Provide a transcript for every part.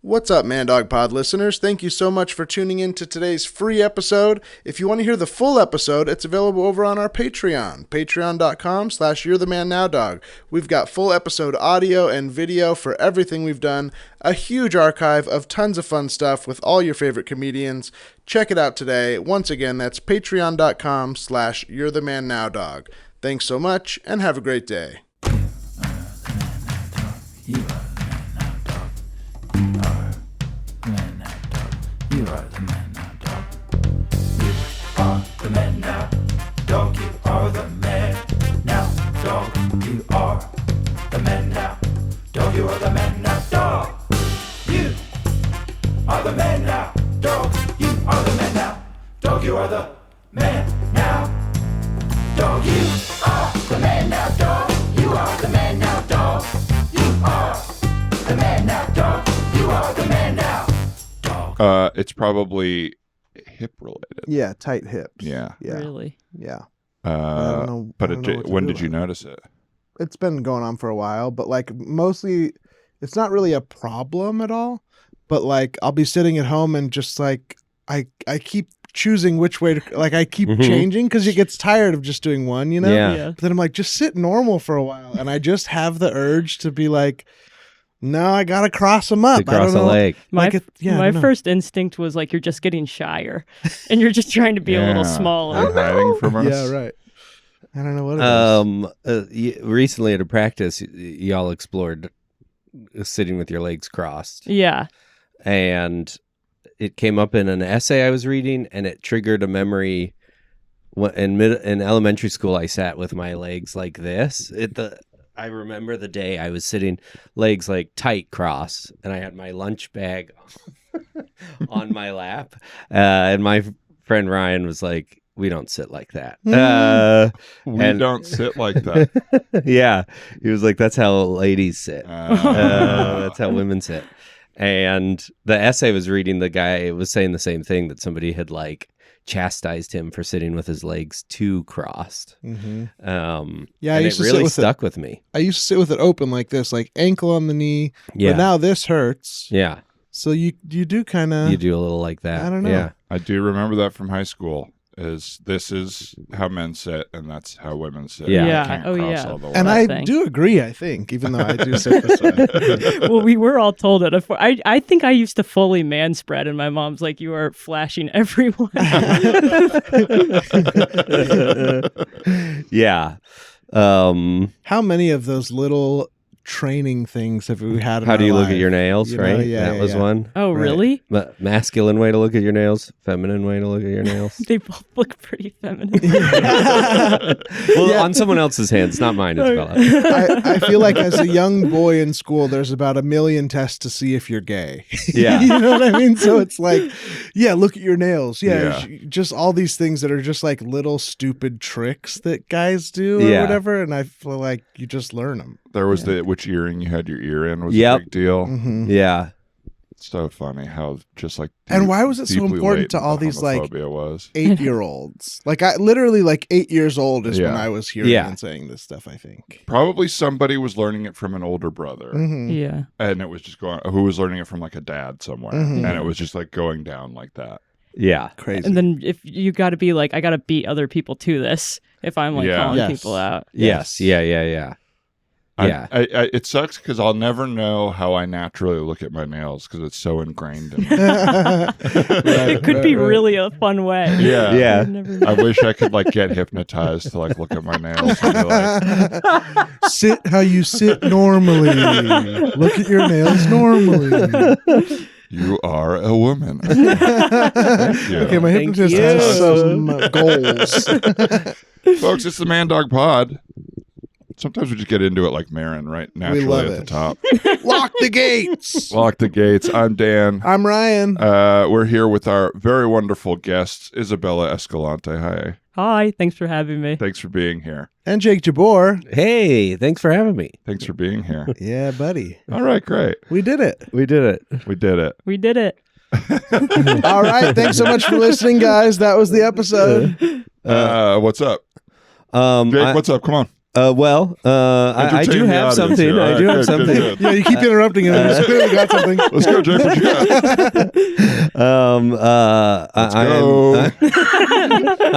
What's up, Man Dog Pod listeners? Thank you so much for tuning in to today's free episode. If you want to hear the full episode, it's available over on our Patreon, patreon.com/you'rethemanNowDog. We've got full episode audio and video for everything we've done, a huge archive of tons of fun stuff with all your favorite comedians. Check it out today. Once again, that's patreon.com/you'rethemanNowDog. Thanks so much, and have a great day. You are the man now, dog. You are the man now, dog. You are the man now, dog. You are the man now, dog. You are the man now, dog. You are the man now, dog. You are the man now, dog. You are the man now, dog. You are the man now, dog. You are the man now, dog. You are the man now, dog. You are the man now. It's probably hip related. Yeah, tight hips. Yeah. Really? Yeah. When did you notice it? It's been going on for a while, but like mostly it's not really a problem at all. But like I'll be sitting at home and just like I keep choosing which way to, like I keep changing because it gets tired of just doing one, you know? Yeah. But then I'm like, just sit normal for a while. And I just have the urge to be like, no, I gotta cross them up. To cross a leg. My my first instinct was like you're just getting shyer, and you're just trying to be a little smaller. Are you hiding from us? Yeah, right. I don't know what it is. Recently at a practice, y'all explored sitting with your legs crossed. Yeah. And it came up in an essay I was reading, and it triggered a memory. In elementary school, I sat with my legs like this. I remember the day I was sitting legs like tight cross, and I had my lunch bag on my lap. And my friend Ryan was like, we don't sit like that. We don't sit like that. Yeah. He was like, that's how ladies sit. That's how women sit. And the essay I was reading, the guy was saying the same thing, that somebody had like chastised him for sitting with his legs too crossed. Yeah, and I used it to really sit with stuck with me. I used to sit with it open like this, like ankle on the knee. Yeah. But now this hurts. Yeah. So you do kind of. You do a little like that. I don't know. Yeah. I do remember that from high school. This is how men sit, and that's how women sit. Yeah. You Yeah. can't Oh, cross yeah. all the way. And That I thing. do agree, I think, even though I do sit this way. Well, we were all told it. I think I used to fully man spread, and my mom's like, "You are flashing everyone." Yeah. How many of those little training things have we had in How do our you look at life? your nails, You know? right? Yeah, that was yeah. one. Oh, Right. really? Masculine way to look at your nails, feminine way to look at your nails. They both look pretty feminine. Well, on someone else's hands, not mine, Isabella. I feel like as a young boy in school, there's about 1 million tests to see if you're gay. Yeah. You know what I mean? So it's like, yeah, look at your nails. Yeah. Just all these things that are just like little stupid tricks that guys do or Yeah. whatever. And I feel like you just learn them. There was which earring you had your ear in was Yep. a big deal. Mm-hmm. Yeah. It's so funny how just like And why was it so deeply important to latent all the these, like, homophobia was. 8-year-olds. Like I literally like 8 years old is when Yeah. I was hearing Yeah. and saying this stuff, I think. Probably somebody was learning it from an older brother. Mhm. Yeah. And it was just going, who was learning it from like a dad somewhere. Mhm. And it was just like going down like that. Yeah. Crazy. And then if you got to be like, I got to beat other people to this if I'm like Yeah. calling Yes. people out. Yes. Yeah. Yeah. Yeah. Yeah. It sucks because I'll never know how I naturally look at my nails because it's so ingrained in me. It could be really a fun way. Yeah. Yeah. I've never known. I wish I could like get hypnotized to like look at my nails and be like, Sit how you sit normally. Look at your nails normally. you are a woman. Thank you. Okay, my Thank hypnotist you. has some goals. Folks, it's the Man Dog Pod. Sometimes we just get into it like Marin, right? Naturally love at it. the top. Lock the gates. Lock the gates. I'm Dan. I'm Ryan. We're here with our very wonderful guest, Isabella Escalante. Hi. Hi, thanks for having me. Thanks for being here. And Jake Jabbour. Hey, thanks for having me. Thanks for being here. Yeah, buddy. All right, great. We did it. We did it. We did it. We did it. All right. Thanks so much for listening, guys. That was the episode. What's up? Jake, what's up? Come on. I do Entertain the have audience something. here. I do All have right, good, something. good. Yeah, you keep interrupting him. He's clearly got something. Let's go, Jake. What you got? Let's go.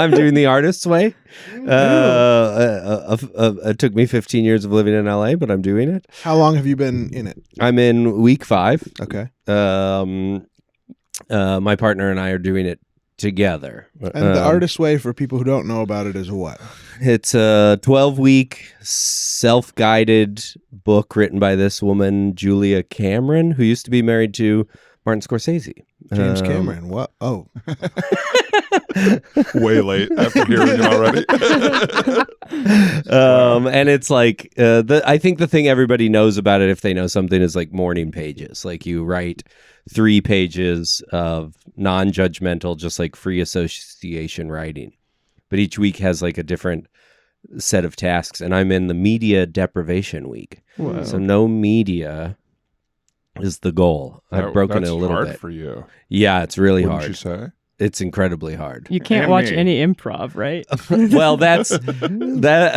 I'm doing the artist's way. It took me 15 years of living in LA, but I'm doing it. How long have you been in it? I'm in week 5. Okay. My partner and I are doing it together. And the artist way, for people who don't know about it, is what? It's a 12-week self-guided book written by this woman, Julia Cameron, who used to be married to Martin Scorsese. James Cameron. What? Oh. Way late after hearing it already. And it's like I think the thing everybody knows about it, if they know something, is like morning pages. Like you write 3 pages of non-judgmental, just like free association writing, but each week has like a different set of tasks. And I'm in the media deprivation week, so no media is the goal. I've broken it a little hard bit for you. Yeah, it's really Wouldn't hard. you say? It's incredibly hard. You can't And watch me. any improv, right? Well, that's that.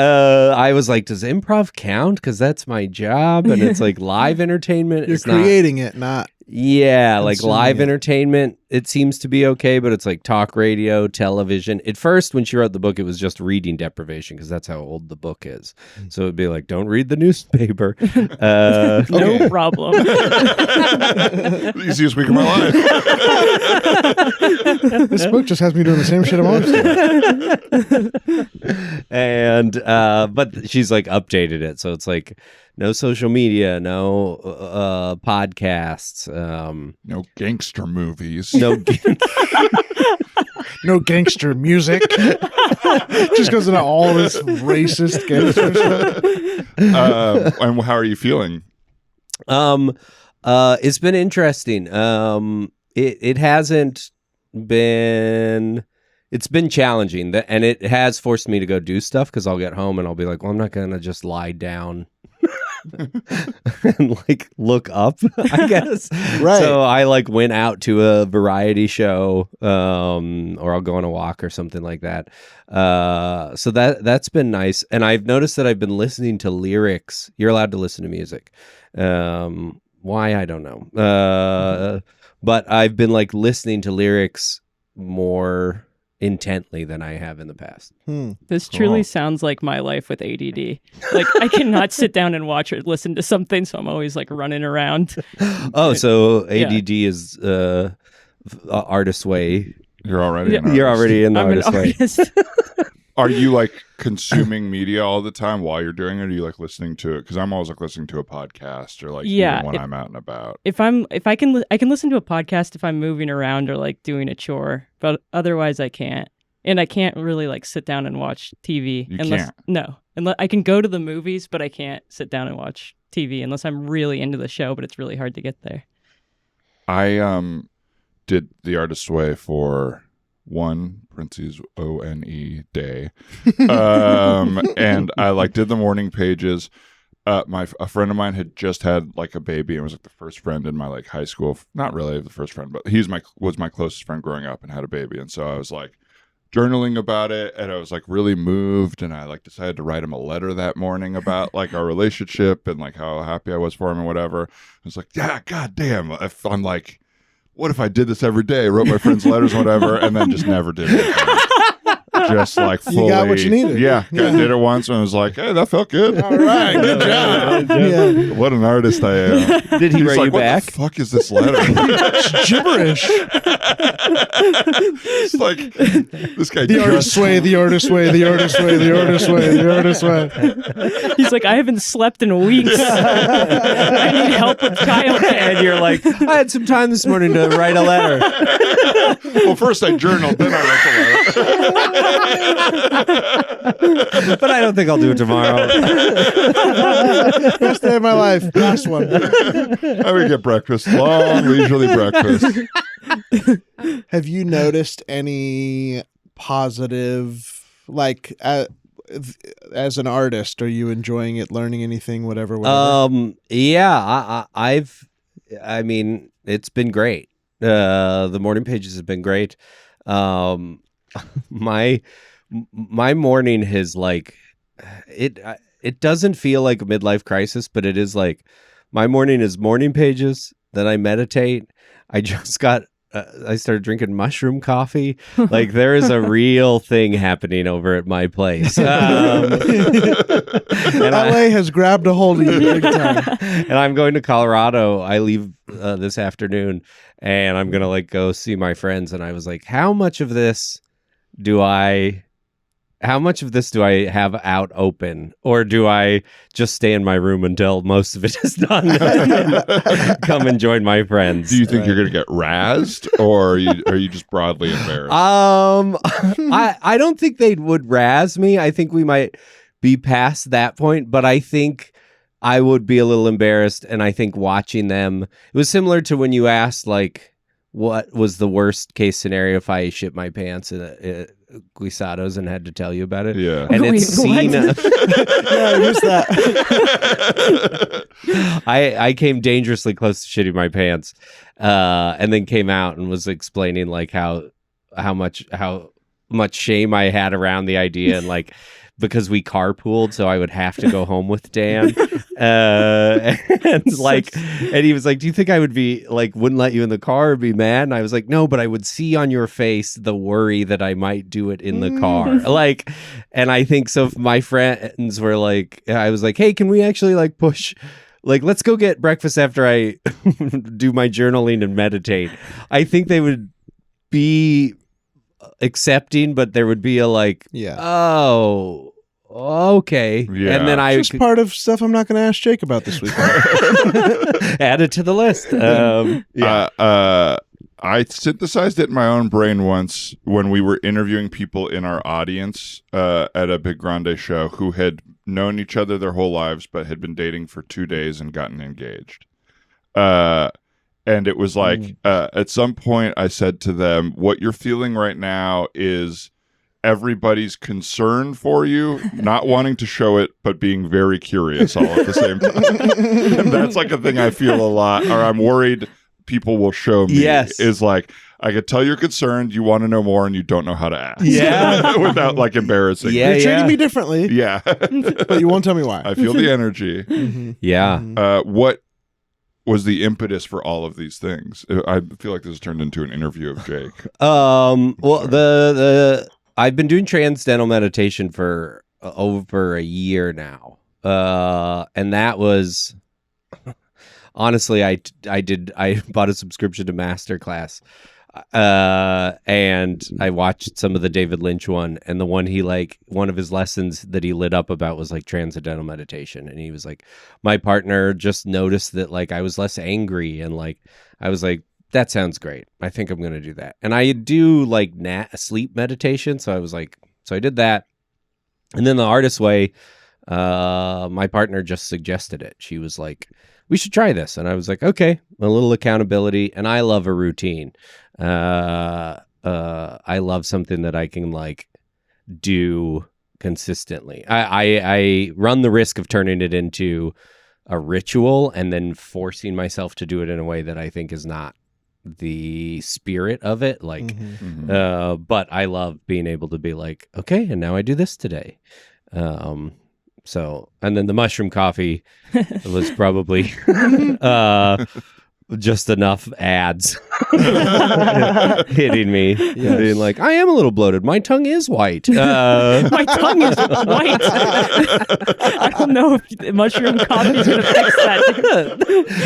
I was like, does improv count? Because that's my job, and it's like live entertainment. You're It's not. creating it, not. Yeah, like consuming live it. entertainment. It seems to be okay, but it's like talk radio, television. At first, when she wrote the book, it was just reading deprivation because that's how old the book is. So it'd be like, don't read the newspaper. No problem. The easiest week of my life. This book just has me doing the same shit I'm always doing. And but she's like updated it, so it's like no social media, no podcasts, No gangster movies. no No gangster music. Just goes into all this racist gangster stuff. And how are you feeling? It's been interesting. It hasn't been. It's been challenging, and it has forced me to go do stuff because I'll get home and I'll be like, well, I'm not gonna just lie down and like look up, I guess. Right. So I like went out to a variety show, or I'll go on a walk or something like that. So that's been nice, and I've noticed that I've been listening to lyrics. You're allowed to listen to music. Why, I don't know. But I've been like listening to lyrics more intently than I have in the past. This truly Cool. sounds like my life with ADD. Like I cannot sit down and watch or listen to something, so I'm always like running around. Oh, so Yeah. ADD is artist way. You're already an You're artist. already in the I'm an artist way. artist. Are you like consuming media all the time while you're doing it? Or are you like listening to it? Because I'm always like listening to a podcast or like Yeah, even when if- I'm out and about. if I can listen to a podcast if I'm moving around or like doing a chore, but otherwise I can't. And I can't really like sit down and watch TV You unless can't. unless I can go to the movies, but I can't sit down and watch TV unless I'm really into the show, but it's really hard to get there. I did the artist's way for one parentheses ONE day, and I like did the morning pages. A friend of mine had just had like a baby and was like the first friend in my like high school. Not really the first friend, but was my closest friend growing up and had a baby, and so I was like journaling about it, and I was like really moved, and I like decided to write him a letter that morning about like our relationship and like how happy I was for him and whatever. I was like, yeah, goddamn, I'm like, what if I did this every day? Wrote my friends letters and whatever, and then just never did it again. Just like fully, You got what you needed. Yeah, Yeah. did it once and was like, hey, that felt good. All right, good job. Yeah. What an artist I am. Did he He's write like, you what back? the fuck is this letter? It's gibberish. It's like this guy The just artist's way, the artist's way, the artist's way, the artist's way, the artist's way. He's like, I haven't slept in weeks. I need help with childcare. And you're like, I had some time this morning to write a letter. Well, first I journaled, then I wrote the letter. But I don't think I'll do it tomorrow. Best day of my life. Last one. I would get breakfast, long leisurely breakfast. Have you noticed any positive, like, as an artist, are you enjoying it, learning anything, whatever? Yeah, I mean, it's been great. The morning pages have been great. My morning has like it doesn't feel like a midlife crisis, but it is like my morning is morning pages. Then I meditate. I just got. I started drinking mushroom coffee. Like there is a real thing happening over at my place. And LA has grabbed a hold of you big time. and I'm going to Colorado. I leave this afternoon, and I'm gonna like go see my friends. And I was like, how much of this do I have out open, or do I just stay in my room until most of it is done? Come and join my friends. Do you think you're going to get razzed, or are you just broadly embarrassed? I don't think they would razz me. I think we might be past that point, but I think I would be a little embarrassed. And I think watching them, it was similar to when you asked, like, what was the worst case scenario if I shit my pants at Guisados and had to tell you about it? Yeah. And Wait, it's seen. Yeah, who's that? I came dangerously close to shitting my pants, and then came out and was explaining like how much shame I had around the idea, and like because we carpooled, so I would have to go home with Dan, and he was like, "Do you think I would be like wouldn't let you in the car or be mad?" And I was like, "No, but I would see on your face the worry that I might do it in the car." Like, and I think so. If my friends were like, I was like, "Hey, can we actually like push?" Like, let's go get breakfast after I do my journaling and meditate. I think they would be accepting, but there would be a like, oh, okay. Yeah. And then I Just part of stuff I'm not going to ask Jake about this week. add it to the list. I synthesized it in my own brain once when we were interviewing people in our audience at a Big Grande show who had known each other their whole lives but had been dating for 2 days and gotten engaged. And it was like, at some point I said to them, what you're feeling right now is everybody's concern for you, not wanting to show it, but being very curious all at the same time. And that's like a thing I feel a lot, or I'm worried people will show me. Yes. Is like, I could tell you're concerned, you want to know more, and you don't know how to ask. Yeah. Without like embarrassing. Yeah, You're treating me differently, Yeah. but you won't tell me why. I feel the energy. Yeah. What was the impetus for all of these things? I feel like this has turned into an interview of Jake. Well, the I've been doing transcendental meditation for over a year now, and that was honestly, I bought a subscription to Masterclass, and I watched some of the David Lynch one, and the one one of his lessons that he lit up about was like transcendental meditation, and he was like, my partner just noticed that like I was less angry, and like I was like, that sounds great. I think I'm going to do that. And I do like sleep meditation. So I was like, so I did that. And then the artist way, my partner just suggested it. She was like, we should try this. And I was like, okay, a little accountability. And I love a routine. I love something that I can like do consistently. I run the risk of turning it into a ritual and then forcing myself to do it in a way that I think is not the spirit of it, like but I love being able to be like, okay, and now I do this today. So, and then the mushroom coffee was probably just enough ads hitting me, being like, I am a little bloated. My tongue is white. My tongue is white. I don't know if mushroom coffee is going to fix that.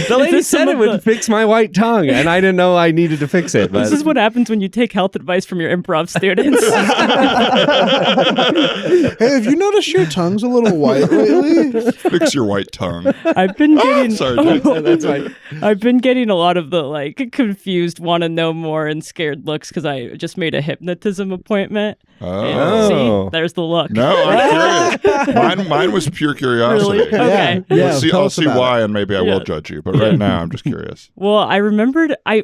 The lady said it would fix my white tongue, and I didn't know I needed to fix it. But this is what happens when you take health advice from your improv students. Hey, have you noticed your tongue's a little white lately? Fix your white tongue. I've been getting. Sorry, Jake. that's right. I've been getting a lot of the like confused, want to know more, and scared looks because I just made a hypnotism appointment. Oh. See, there's the look. No, I'm curious. Mine was pure curiosity. Really? Okay. Yeah, I'll see why, and maybe I will Yeah. judge you. But right now, I'm just curious. Well, I remembered I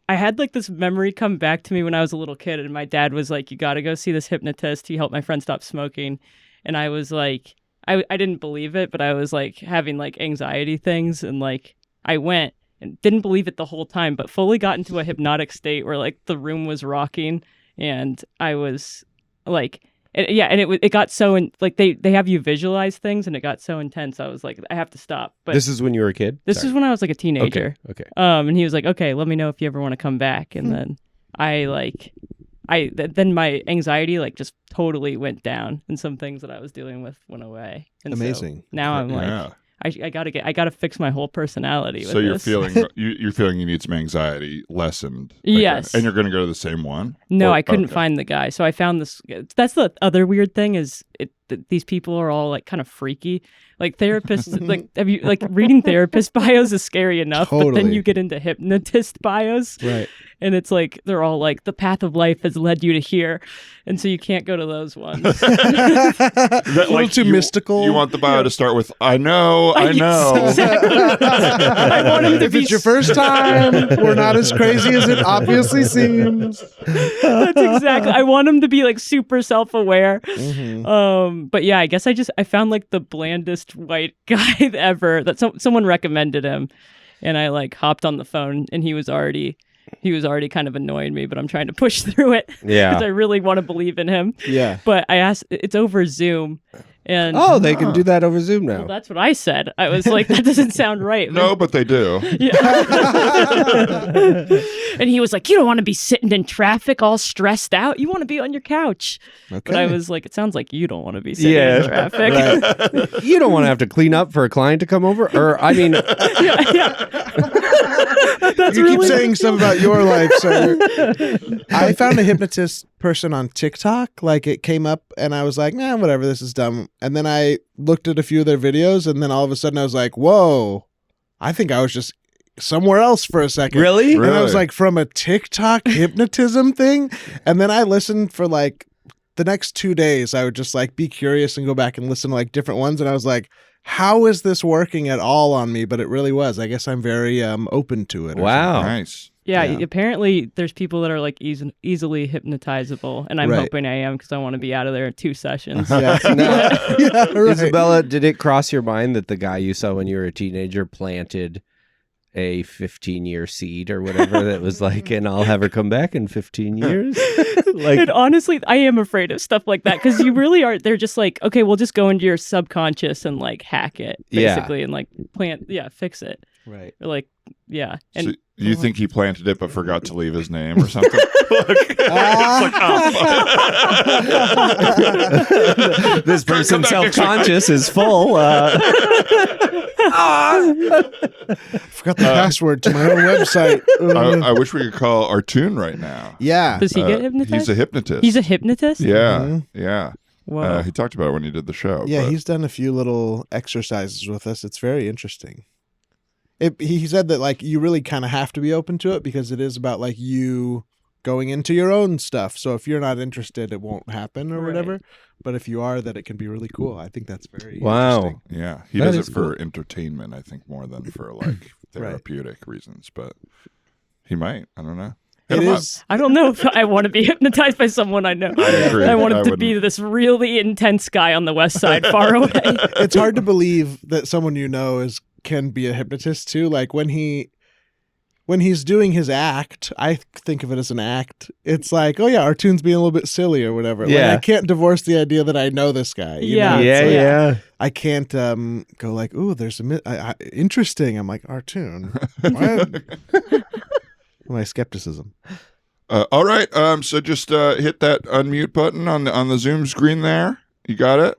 had like this memory come back to me when I was a little kid, and my dad was like, you got to go see this hypnotist. He helped my friend stop smoking. And I was like, I didn't believe it, but I was like having like anxiety things. And like I went and didn't believe it the whole time, but fully got into a hypnotic state where like the room was rocking. And I was like, and it got so like they have you visualize things, and it got so intense. I was like, I have to stop. But This is when you were a kid? this is when I was like a teenager. Okay. And he was like, okay, let me know if you ever want to come back. And then then my anxiety like just totally went down, and some things that I was dealing with went away. And Amazing. So now I'm like, I gotta fix my whole personality. So with you're this. feeling you're feeling you need some anxiety lessened. Yes. And you're going to go to the same one? No, Or- I couldn't okay. find the guy. So I found this. That's the other weird thing is these people are all like kind of freaky. Like therapists, like have you like reading therapist bios is scary enough, but then Totally. you get into hypnotist bios, Right. and it's like they're all like the path of life has led you to here, and so you can't go to those ones. A little too you- mystical. You want the bio to start with "I know, I know." Exactly. I want him to if be it's your first time, we're not as crazy as it obviously seems. That's exactly. I want him to be like super self-aware. But yeah, I guess I found like the blandest white guy ever. That someone recommended him, and I like hopped on the phone, and he was already kind of annoying me, but I'm trying to push through it Yeah. because I really want to believe in him. Yeah. But I asked, it's over Zoom, and Oh, they can do that over Zoom now. well, that's what I said. I was like, that doesn't sound right. No, but they do. And he was like, you don't want to be sitting in traffic all stressed out. You want to be on your couch. Okay. But I was like, it sounds like you don't want to be sitting in traffic. Right. You don't want to have to clean up for a client to come over? Or, I mean, That's You keep really saying stuff about your life, sir. I found a hypnotist person on TikTok. Like it came up and I was like, nah, whatever, this is dumb. And then I looked at a few of their videos and then all of a sudden I was like, whoa, I think I was just somewhere else for a second. really? And I was Really? like, from a TikTok hypnotism thing. And then I listened for like the next 2 days. I would just like be curious and go back and listen to like different ones. And I was like, how is this working at all on me? But it really was. I guess I'm very open to it. or Wow. Nice. Yeah, Yeah. apparently there's people that are like easily hypnotizable, and I'm Right. hoping I am because I want to be out of there in 2 sessions. something. Yeah. No. Yeah, right. Isabella, did it cross your mind that the guy you saw when you were a teenager planted a 15-year seed or whatever that was like, and I'll have her come back in 15 years? Like, And honestly, I am afraid of stuff like that because you really are. They're just like, okay, we'll just go into your subconscious and like hack it, Yeah. basically, and like fix it. Right. Or like, yeah. And So you think he planted it but forgot to leave his name or something? this person's back next week. self-conscious is full. Forgot the password to my own website. I wish we could call our tune right now. Yeah. does he get hypnotized? He's a hypnotist. He's a hypnotist? Yeah, Mhm. yeah. Whoa. He talked about it when he did the show. Yeah, but- he's done a few little exercises with us. It's very interesting. He said that like you really kind of have to be open to it because it is about like you going into your own stuff. So if you're not interested, it won't happen or Right. whatever. But if you are, that it can be really cool. I think that's very Wow. interesting. Yeah, he That does is it for cool. entertainment, I think, more than for like therapeutic reasons. But he might. I don't know. Hit It him up. is. I don't know if I want to be hypnotized by someone I know. I agree. I want him I to be wouldn't. this really intense guy on the west side, far away. It's hard to believe that someone you know can be a hypnotist too. Like when he's doing his act, I think of it as an act. It's like, oh yeah, our tune's being a little bit silly or whatever. Yeah. Like, I can't divorce the idea that I know this guy. you Yeah. know? It's Yeah, like- yeah. I can't go like, ooh, there's interesting. I'm like, our tune. What? My skepticism. All right. So just hit that unmute button on the Zoom screen there. You got it.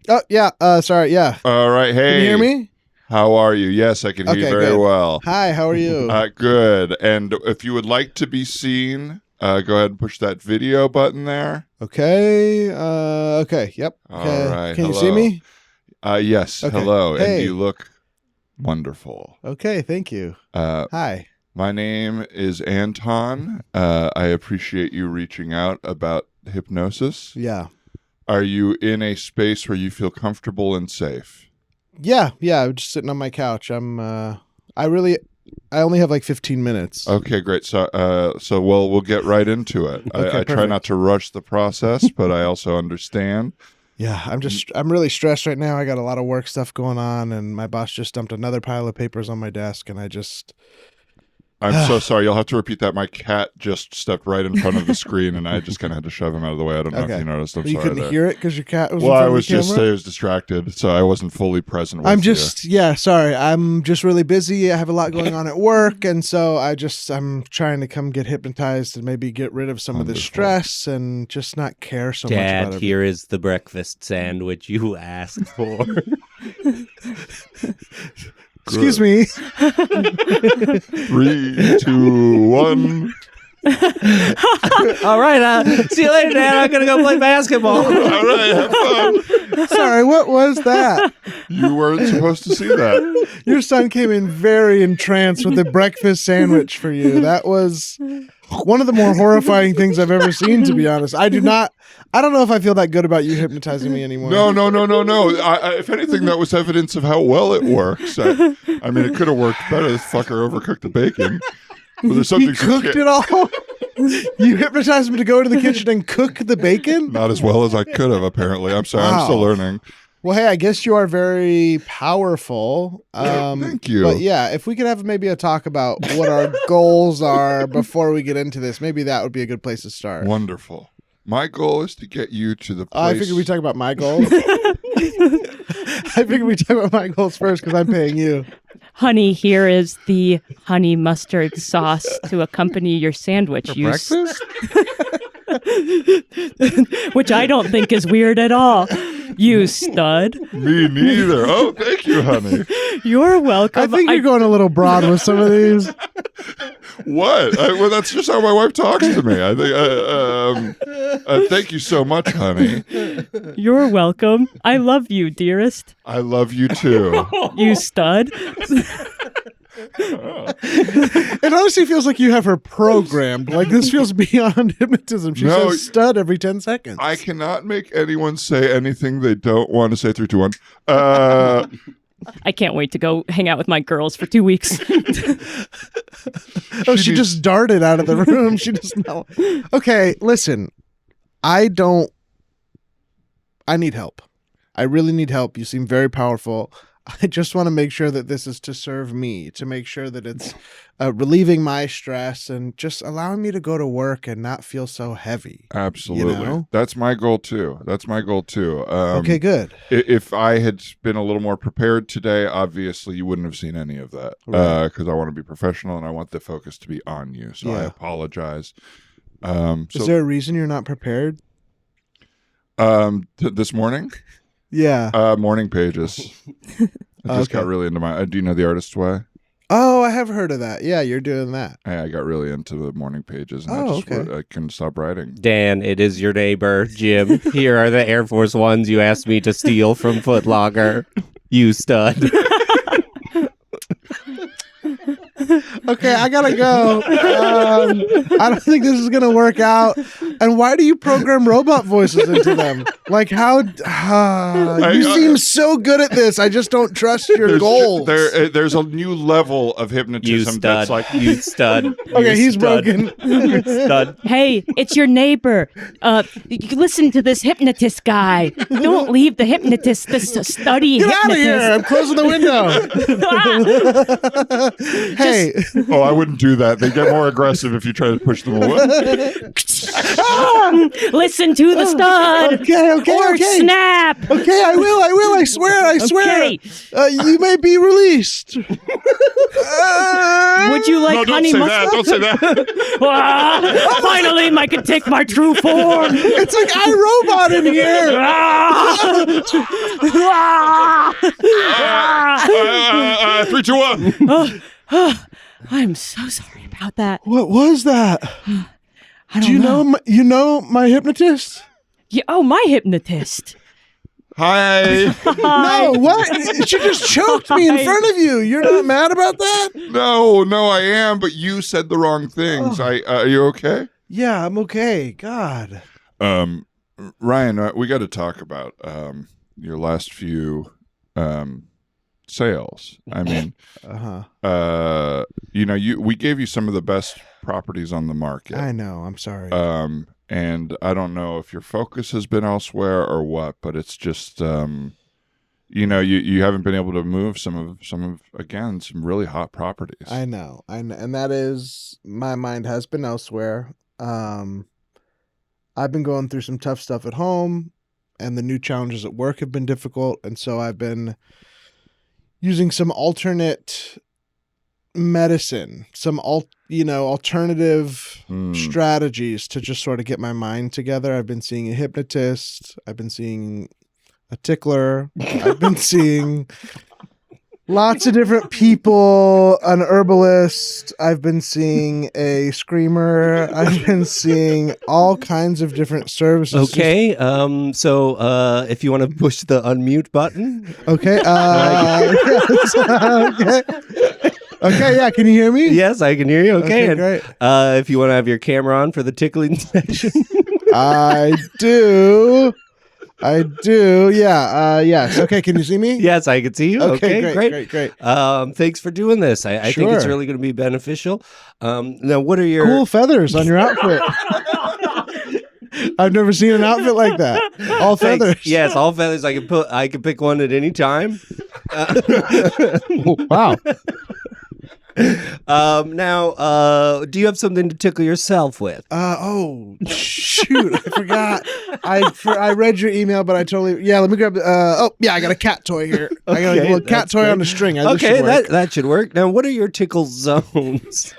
Oh yeah. Sorry. Yeah. All right. Hey. Can you hear me? How are you? Yes, I can hear you Okay, very good. well. Hi. How are you? Good. And if you would like to be seen, go ahead and push that video button there. Okay. Okay. Yep. All Okay. right, Can you see hello. me? Yes. Okay. Hello. And Hey. you look wonderful. Okay. Thank you. Hi. My name is Anton. I appreciate you reaching out about hypnosis. Yeah. Are you in a space where you feel comfortable and safe? Yeah. Yeah. I'm just sitting on my couch. I only have like 15 minutes. Okay, great. So we'll get right into it. Okay, I try perfect. not to rush the process, but I also understand. Yeah, I'm really stressed right now. I got a lot of work stuff going on, and my boss just dumped another pile of papers on my desk, and I'm so sorry. You'll have to repeat that. My cat just stepped right in front of the screen, and I just kind of had to shove him out of the way. I don't know if Okay. you noticed. I'm You sorry. couldn't there. hear it because your cat was. Well, in I front was of the just camera? I was distracted, so I wasn't fully present. With I'm you. just sorry. I'm just really busy. I have a lot going on at work, and so I'm trying to come get hypnotized and maybe get rid of some of the Wonderful. stress and just not care so much Dad, about it. here is the breakfast sandwich you asked for. Excuse me. 3, 2, 1. All right, see you later, Dad. I'm gonna go play basketball. All right, have fun. Sorry, what was that? You weren't supposed to see that. Your son came in very entranced with a breakfast sandwich for you. That was one of the more horrifying things I've ever seen, to be honest. I don't know if I feel that good about you hypnotizing me anymore. No. If anything, that was evidence of how well it works. I mean, it could have worked better. This fucker overcooked the bacon. But there's He something cooked it all? You hypnotized him to go to the kitchen and cook the bacon? Not as well as I could have, apparently. I'm sorry. I'm still Wow. learning. Well, hey, I guess you are very powerful. Thank you. But yeah, if we could have maybe a talk about what our goals are before we get into this, maybe that would be a good place to start. Wonderful. My goal is to get you to the place. I figured we talk about my goals. I figured we talk about my goals first because I'm paying you. Honey, here is the honey mustard sauce to accompany your sandwich. For breakfast? Which I don't think is weird at all. You stud. Me neither. Oh, thank you, honey. You're welcome. I think you're going a little broad with some of these. What? Well, that's just how my wife talks to me. I think. Thank you so much, honey. You're welcome. I love you, dearest. I love you too. You stud. It honestly feels like you have her programmed. Like this feels beyond hypnotism. She No, says stud every 10 seconds. I cannot make anyone say anything they don't want to say. 3, 2, 1. I can't wait to go hang out with my girls for 2 weeks. Oh, she just darted out of the room. She doesn't know. Okay, listen. I need help. I really need help. You seem very powerful. I just want to make sure that this is to serve me, to make sure that it's relieving my stress and just allowing me to go to work and not feel so heavy. Absolutely. You know? That's my goal too. Okay, good. If I had been a little more prepared today, obviously you wouldn't have seen any of that Right. because I want to be professional and I want the focus to be on you. So I Yeah. apologize. Is there a reason you're not prepared? This morning, Yeah. morning pages. I just got Okay. really into my. Do you know the Artist's Way? Oh, I have heard of that. Yeah, you're doing that. I got really into the morning pages, and Oh, I just okay. I couldn't stop writing. Dan, it is your neighbor, Jim. Here are the Air Force Ones you asked me to steal from Foot Locker. You stud. Okay, I gotta go. I don't think this is gonna work out. And why do you program robot voices into them? Like how? You seem so good at this. I just don't trust your goals. There's a new level of You hypnotism stud. that's like You stud. Okay, You he's stud. broken. You stud. Hey, it's your neighbor. You listen to this hypnotist guy. Don't leave the hypnotist, this study Get out of here! I'm closing the window. Hey, oh, I wouldn't do that. They get more aggressive if you try to push them away. Listen to the stud. okay, Or okay. snap. Okay, I will. I swear. Okay. You may be released. Would you like No, don't honey say mustard? that. Don't say that. Finally, I can take my true form. It's like iRobot in here. Ah! 3, 2, 1. I'm so sorry about that. What was that? I don't Do you know my hypnotist? Yeah, oh, my hypnotist. Hi. No, what? She just choked me in front of you. You're not mad about that? No, I am, but you said the wrong things. Are you okay? Yeah, I'm okay. God. Ryan, we got to talk about your last few sales. I mean, we gave you some of the best properties on the market. I know. I'm sorry. And I don't know if your focus has been elsewhere or what, but it's just you haven't been able to move some of again some really hot properties. I know, and that is, my mind has been elsewhere. I've been going through some tough stuff at home, and the new challenges at work have been difficult, and so I've been using some alternate medicine, some alternative strategies to just sort of get my mind together. I've been seeing a hypnotist. I've been seeing a tickler. I've been seeing lots of different people, an herbalist. I've been seeing a screamer. I've been seeing all kinds of different services. Okay. So if you want to push the unmute button. Okay. Okay. Okay, yeah, can you hear me? Yes, I can hear you. Okay, great. If you want to have your camera on for the tickling section. I do. Yeah. Yes. Okay. Can you see me? Yes, I can see you. Okay, great. Thanks for doing this. I think it's Sure. really going to be beneficial. Now, what are your Cool feathers on your outfit. I've never seen an outfit like that. All Thanks. feathers. Yes, all feathers. I can pick one at any time. Wow. Now, do you have something to tickle yourself with? Oh shoot! I forgot. I read your email, but I totally. Yeah, let me grab. I got a cat toy here. I got a little cat that's toy great. on a string. Okay, that should work. Now, what are your tickle zones?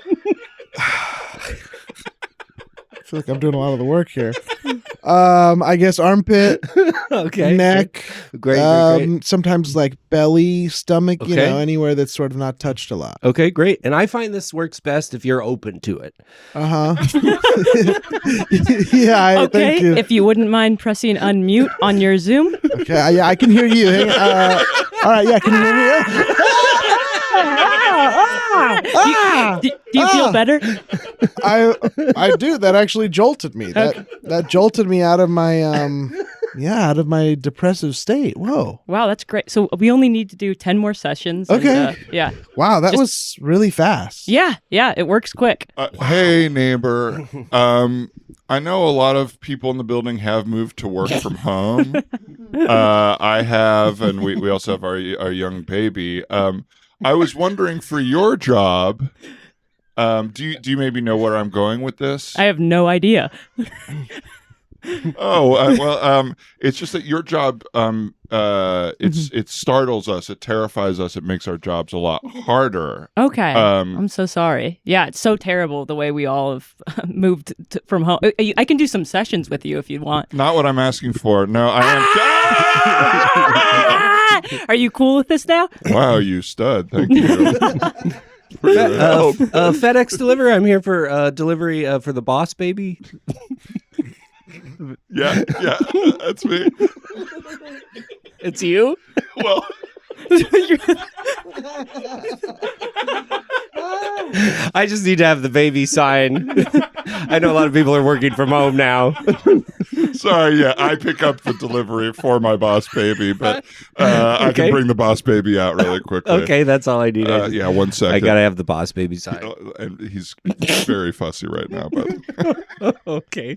I feel like I'm doing a lot of the work here. I guess armpit, Okay, neck, great. sometimes like belly, stomach. Okay. Anywhere that's sort of not touched a lot. Okay, great. And I find this works best if you're open to it. Yeah. Okay, Thank you. if you wouldn't mind pressing unmute on your Zoom. Okay. Yeah, I can hear you. Hang on. All right. Yeah. Can you hear me? Do you feel better? I do. That actually jolted me. That jolted me out of my out of my depressive state. Whoa. Wow, that's great. So we only need to do 10 more sessions. Okay. And, yeah. Wow, that was really fast. Yeah, it works quick. Hey, neighbor. I know a lot of people in the building have moved to work from home. I have, and we also have our young baby. I was wondering, for your job, do you maybe know where I'm going with this? I have no idea. It's just that your job, it startles us, it terrifies us, it makes our jobs a lot harder. Okay. I'm so sorry. Yeah, it's so terrible the way we all have moved from home. I can do some sessions with you if you want. Not what I'm asking for. No, I am. Are you cool with this now? Wow, you stud. Thank you. For your help. FedEx delivery. I'm here for delivery for the boss baby. Yeah, that's me. It's you? Well, I just need to have the baby sign. I know a lot of people are working from home now. sorry, yeah, I pick up the delivery for my boss baby, but I can bring the boss baby out really quickly. Okay, that's all I need. Yeah, 1 second. I gotta have the boss baby sign. And he's very fussy right now, but Okay.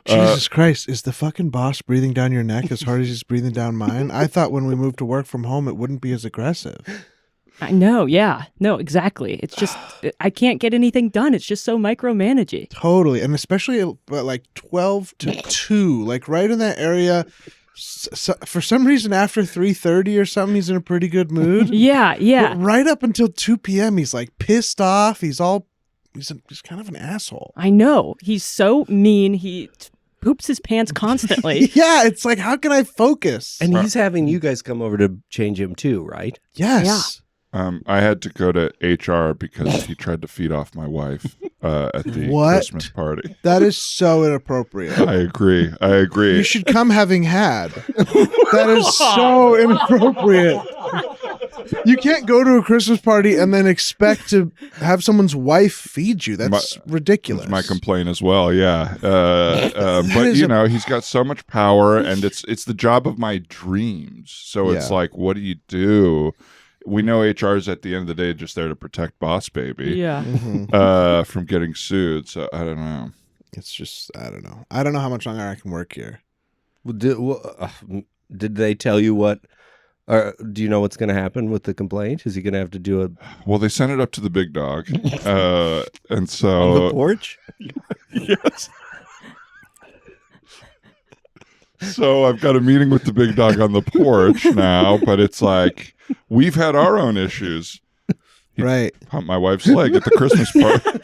Jesus Christ, is the fucking boss breathing down your neck as hard as he's breathing down mine? I thought when we moved to work from home, it wouldn't be as aggressive. I know. Yeah. No, exactly. It's just, I can't get anything done. It's just so micromanaging. Totally. And especially at like 12 to 2, like right in that area. For some reason, after 3:30 or something, he's in a pretty good mood. Yeah. But right up until 2 p.m., he's like pissed off. He's kind of an asshole. I know. He's so mean. He poops his pants constantly. Yeah, it's like, how can I focus? And he's having you guys come over to change him too, right? Yes. I had to go to HR because he tried to feed off my wife at the What? Christmas party. That is so inappropriate. I agree. You should come having had. That is so inappropriate. You can't go to a Christmas party and then expect to have someone's wife feed you. That's ridiculous. That's my complaint as well. Yeah, but he's got so much power, and it's the job of my dreams. So it's like, what do you do? We know HR is at the end of the day just there to protect Boss Baby, Yeah. from getting sued. So I don't know. It's just, I don't know. I don't know how much longer I can work here. Did they tell you what Do you know what's going to happen with the complaint? Is he going to have to do a Well, they sent it up to the big dog, and so on the porch? yes. So I've got a meeting with the big dog on the porch now, but it's like we've had our own issues. He Right. pumped my wife's leg at the Christmas party.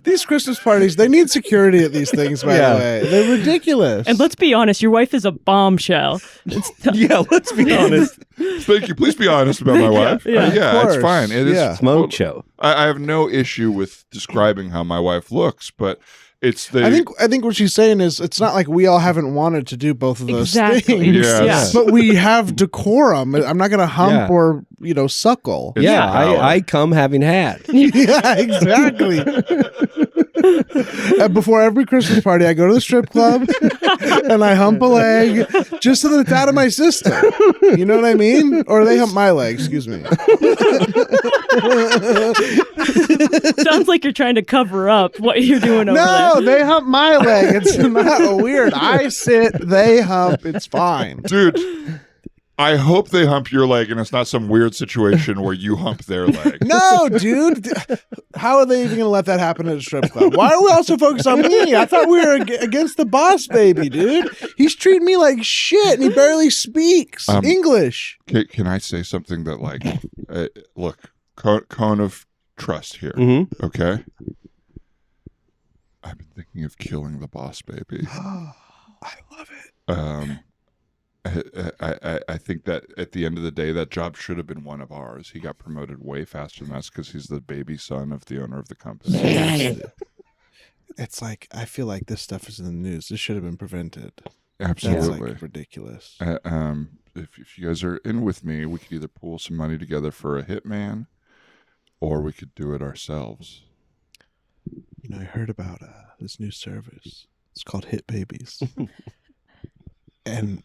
These Christmas parties, they need security at these things, by Yeah. the way. They're ridiculous. And let's be honest, your wife is a bombshell. It's Yeah, let's be honest. Thank you. Please be honest about my wife. Yeah, of it's course. fine. It is. Yeah. Smoke show. I have no issue with describing how my wife looks, but it's the. I think what she's saying is it's not like we all haven't wanted to do both of those Exactly. things. Yes. But we have decorum. I'm not going to hump Yeah. or, suckle. It's Yeah, power. I come having had. Yeah, exactly. And before every Christmas party, I go to the strip club and I hump a leg just so that it's out of my system. You know what I mean? Or they hump my leg, excuse me. sounds like you're trying to cover up what you're doing over No, there. they hump my leg. It's not weird. I sit, they hump. It's fine. Dude, I hope they hump your leg and it's not some weird situation where you hump their leg. No, dude. How are they even going to let that happen at a strip club? Why are we also focused on me? I thought we were against the boss baby, dude. He's treating me like shit and he barely speaks English. Can I say something that, like, look, cone of trust here, Mm-hmm. okay? I've been thinking of killing the boss baby. I love it. I think that at the end of the day, that job should have been one of ours. He got promoted way faster than us because he's the baby son of the owner of the company. It's like, I feel like this stuff is in the news. This should have been prevented. Absolutely. That's like ridiculous. If you guys are in with me, we could either pool some money together for a hitman, or we could do it ourselves. I heard about this new service. It's called Hit Babies. And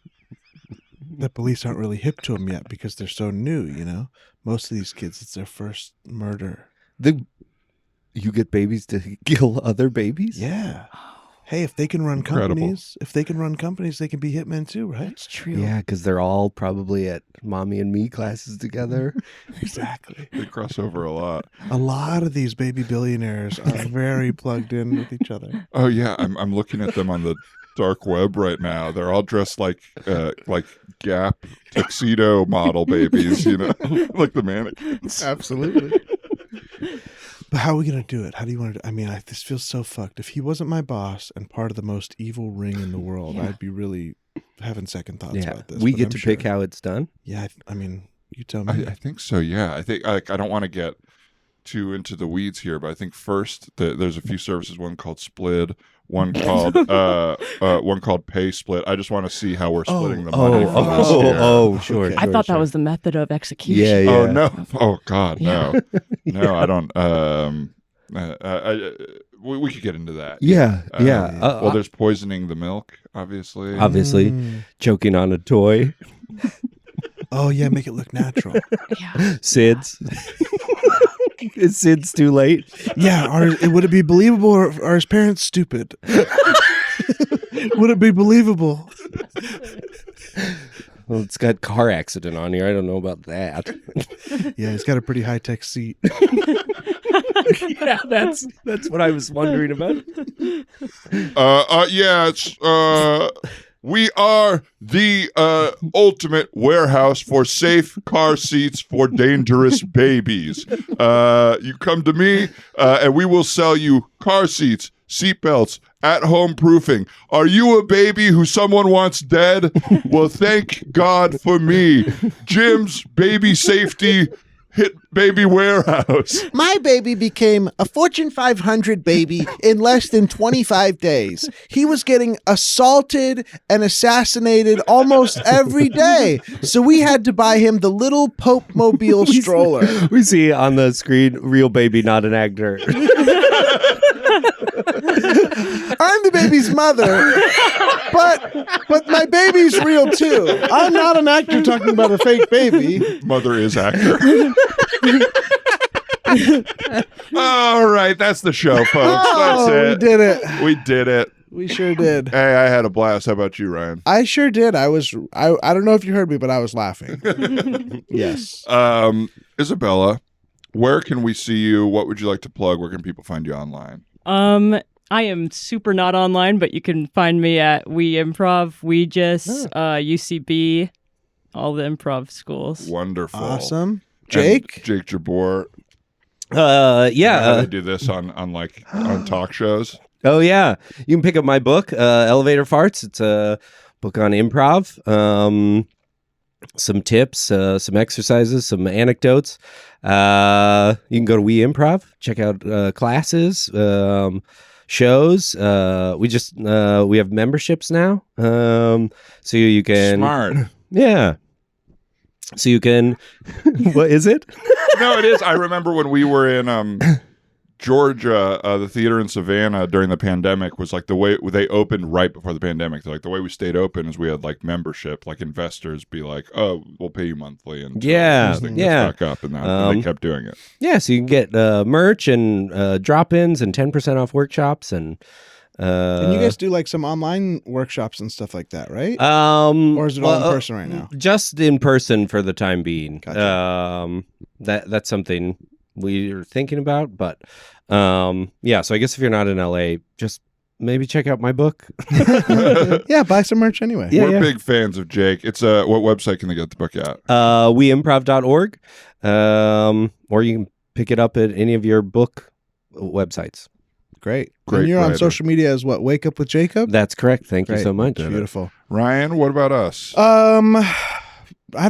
the police aren't really hip to them yet because they're so new, Most of these kids, it's their first murder. You get babies to kill other babies? Yeah. Hey, if they can run Incredible. companies, they can be hitmen too, right? That's true. Yeah, because they're all probably at Mommy and Me classes together. Exactly. They cross over a lot. A lot of these baby billionaires are very plugged in with each other. Oh yeah, I'm looking at them on the dark web right now. They're all dressed like Gap tuxedo model babies, like the mannequins. Absolutely. But how are we going to do it? How do you want to do it? I mean, this feels so fucked. If he wasn't my boss and part of the most evil ring in the world, I'd be really having second thoughts Yeah, about this. we but get I'm to sure. pick how it's done. Yeah, I mean, you tell me. I think so. Yeah, I think I don't want to get too into the weeds here, but I think first there's a few services. One called Split, one called Pay Split. I just want to see how we're splitting the money. for this year. Sure. Okay. I thought that was the method of execution. Yeah, yeah. Oh no! Oh God, Yeah. no! I don't. We could get into that. Yeah, Um, yeah. Well, there's poisoning the milk, obviously. Obviously, Mm. choking on a toy. Oh, yeah, make it look natural. Yeah. SIDS. Is SIDS too late? Yeah, would it be believable or are his parents stupid? Would it be believable? Well, it's got car accident on here. I don't know about that. Yeah, he's got a pretty high-tech seat. Yeah, that's what I was wondering about. Yeah, it's we are the ultimate warehouse for safe car seats for dangerous babies. You come to me, and we will sell you car seats, seatbelts, at-home proofing. Are you a baby who someone wants dead? Well, thank God for me. Jim's Baby Safety Hit Baby Warehouse. My baby became a Fortune 500 baby in less than 25 days. He was getting assaulted and assassinated almost every day. So we had to buy him the little Pope Mobile stroller. We see on the screen, real baby, not an actor. I'm the baby's mother, but my baby's real too. I'm not an actor talking about a fake baby. Mother is actor. All right, that's the show, folks. Oh, That's we it. did it. We did it. We sure did. Hey, I had a blast. How about you, Ryan? I sure did. I don't know if you heard me, but I was laughing. Yes. Isabella, where can we see you? What would you like to plug? Where can people find you online? I am super not online, but you can find me at We Improv, Weegis, UCB, all the improv schools. Wonderful. Awesome. Jake? And Jake Jabbour. Yeah. You know how they do this on talk shows. Oh yeah, you can pick up my book, Elevator Farts. It's a book on improv. Some tips, some exercises, some anecdotes. You can go to We Improv, check out classes, shows. We have memberships now, so you can Smart. Yeah. So you can. What is it? No, it is. I remember when we were in Georgia, the theater in Savannah during the pandemic was like the way they opened right before the pandemic. They're like, the way we stayed open is we had like membership, like investors be like, oh, we'll pay you monthly. And Yeah, this thing yeah. gets back up, and they kept doing it. Yeah, so you can get merch and drop-ins and 10% off workshops and you guys do like some online workshops and stuff like that, right? Or is it all in person right now? Just in person for the time being. Gotcha. That's something we're thinking about, but yeah. So I guess if you're not in LA, just maybe check out my book. Yeah, buy some merch anyway. Yeah, We're big fans of Jake. It's what website can they get the book at? Weimprov.org, or you can pick it up at any of your book websites. Great. Great And you're on writer. social media as what? Wake Up with Jacob? That's correct. Thank you Great. so much. Beautiful. Ryan, what about us? I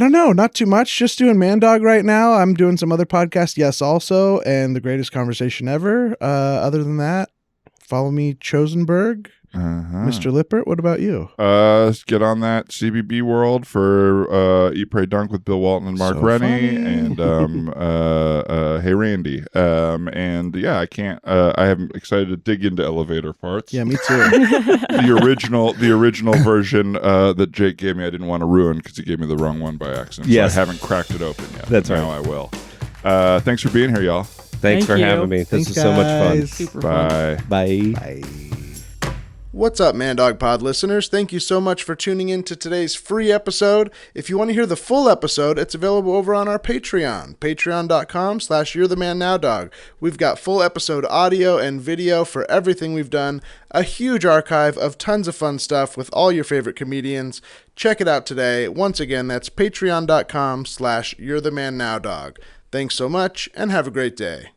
don't know. Not too much. Just doing Man Dog right now. I'm doing some other podcasts. Yes, also. And The Greatest Conversation Ever. Other than that, follow me, Chosenberg. Mr. Lippert, what about you? Get on that CBB world for Eat, Pray, Dunk with Bill Walton and Mark So Rennie, funny. and Hey Randy. And yeah, I am excited to dig into Elevator Farts. Yeah, me too. The original version that Jake gave me, I didn't want to ruin because he gave me the wrong one by accident. Yes. So I haven't cracked it open yet. That's Now I will. Thanks for being here, y'all. Thanks Thank for you. having me. This Thanks, was so much fun. guys. Super fun. Bye. Bye. What's up, Man Dog Pod listeners? Thank you so much for tuning in to today's free episode. If you want to hear the full episode, it's available over on our Patreon, patreon.com/you'rethemanNowDog. We've got full episode audio and video for everything we've done, a huge archive of tons of fun stuff with all your favorite comedians. Check it out today. Once again, that's patreon.com/you'rethemanNowDog. Thanks so much and have a great day.